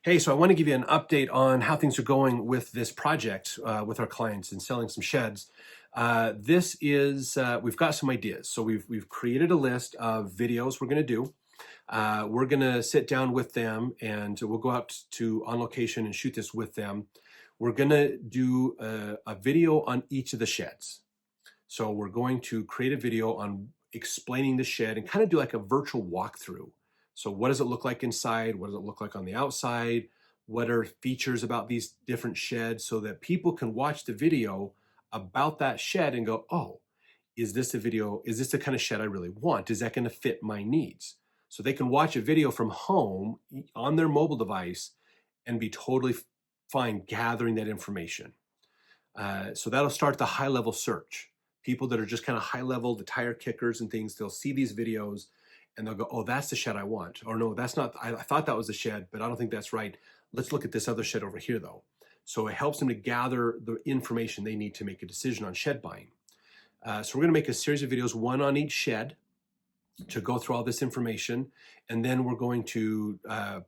Hey, so I want to give you an update on how things are going with this project with our clients and selling some sheds. We've got some ideas. So we've created a list of videos we're going to do. We're going to sit down with them and we'll go out to on location and shoot this with them. We're going to do a video on each of the sheds. So we're going to create a video on explaining the shed and kind of do like a virtual walkthrough. So what does it look like inside? What does it look like on the outside? What are features about these different sheds so that people can watch the video about that shed and go, oh, is this a video? Is this the kind of shed I really want? Is that going to fit my needs? So they can watch a video from home on their mobile device and be totally fine gathering that information. So that'll start the high level search. People that are just kind of high level, the tire kickers and things, they'll see these videos and they'll go, oh, that's the shed I want. Or no, that's not, I thought that was the shed, but I don't think that's right. Let's look at this other shed over here though. So it helps them to gather the information they need to make a decision on shed buying. So we're gonna make a series of videos, one on each shed, to go through all this information. And then we're going to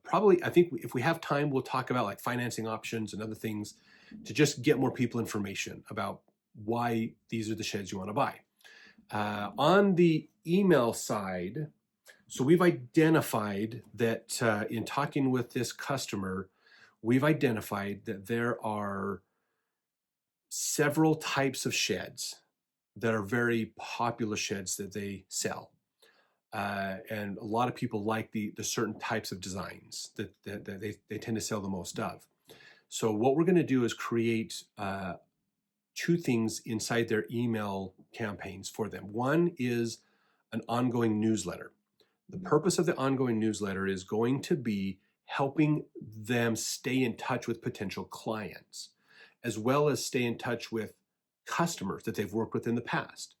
probably, I think if we have time, we'll talk about like financing options and other things to just get more people information about why these are the sheds you want to buy. On the email side, so we've identified that in talking with this customer, we've identified that there are several types of sheds that are very popular sheds that they sell. And a lot of people like the certain types of designs that they tend to sell the most of. So what we're going to do is create two things inside their email campaigns for them. One is an ongoing newsletter. The purpose of the ongoing newsletter is going to be helping them stay in touch with potential clients, as well as stay in touch with customers that they've worked with in the past.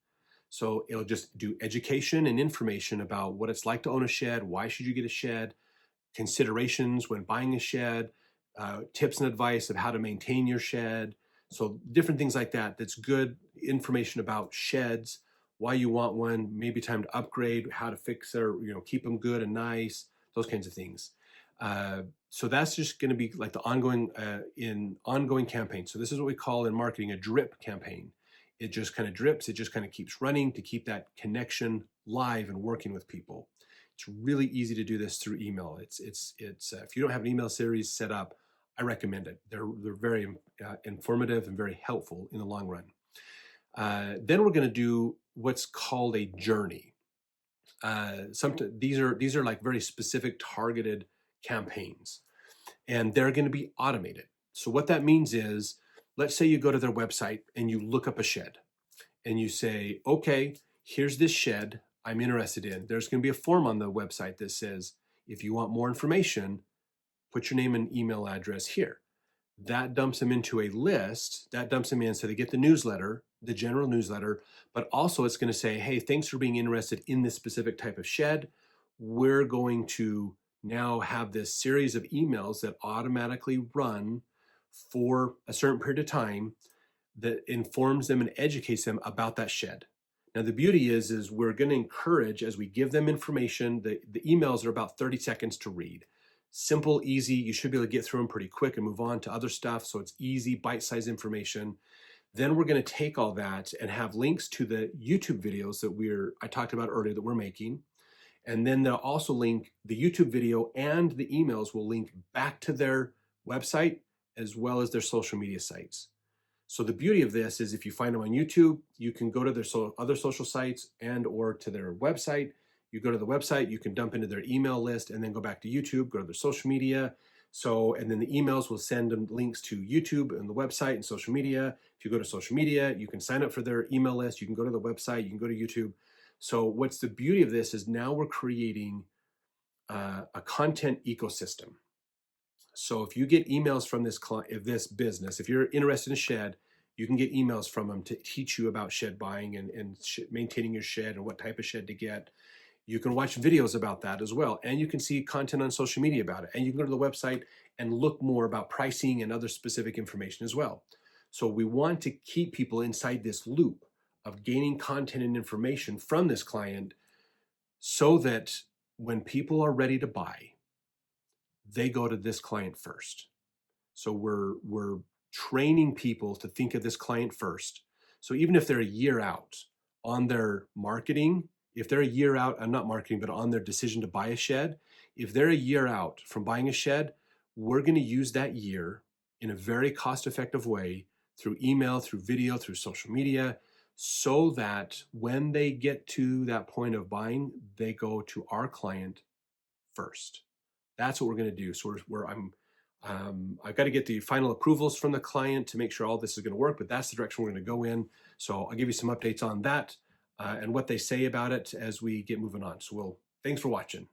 So it'll just do education and information about what it's like to own a shed, why should you get a shed, considerations when buying a shed, tips and advice of how to maintain your shed. So different things like that. That's good information about sheds, why you want one, maybe time to upgrade, how to fix or keep them good and nice, those kinds of things. So that's just going to be like the ongoing campaign. So this is what we call in marketing a drip campaign. It just kind of drips. It just kind of keeps running to keep that connection live and working with people. It's really easy to do this through email. It's if you don't have an email series set up, I recommend it. They're very informative and very helpful in the long run. Then we're going to do what's called a journey. These are like very specific targeted campaigns, and they're going to be automated. So what that means is, let's say you go to their website and you look up a shed and you say, okay, here's this shed I'm interested in. There's going to be a form on the website that says, if you want more information, put your name and email address here. That dumps them into a list. That dumps them in so they get the newsletter, the general newsletter, but also it's going to say, hey, thanks for being interested in this specific type of shed. We're going to now have this series of emails that automatically run for a certain period of time that informs them and educates them about that shed. Now, the beauty is we're going to encourage, as we give them information, the emails are about 30 seconds to read. Simple, easy, you should be able to get through them pretty quick and move on to other stuff. So it's easy, bite-sized information. Then we're going to take all that and have links to the YouTube videos that I talked about earlier that we're making. And then they'll also link the YouTube video, and the emails will link back to their website as well as their social media sites. So the beauty of this is if you find them on YouTube, you can go to their other social sites and or to their website. You go to the website, you can dump into their email list and then go back to YouTube, go to their social media. And then the emails will send them links to YouTube and the website and social media. If you go to social media, you can sign up for their email list. You can go to the website, you can go to YouTube. So what's the beauty of this is now we're creating a content ecosystem. So if you get emails from this business, if you're interested in shed, you can get emails from them to teach you about shed buying and maintaining your shed and what type of shed to get. You can watch videos about that as well. And you can see content on social media about it. And you can go to the website and look more about pricing and other specific information as well. So we want to keep people inside this loop of gaining content and information from this client so that when people are ready to buy, they go to this client first. So we're training people to think of this client first. So even if they're a year out on their marketing, if they're a year out, I'm not marketing, but on their decision to buy a shed, if they're a year out from buying a shed, we're going to use that year in a very cost-effective way through email, through video, through social media, so that when they get to that point of buying, they go to our client first. That's what we're going to do. So I've got to get the final approvals from the client to make sure all this is going to work, but that's the direction we're going to go in. So I'll give you some updates on that and what they say about it as we get moving on. So thanks for watching.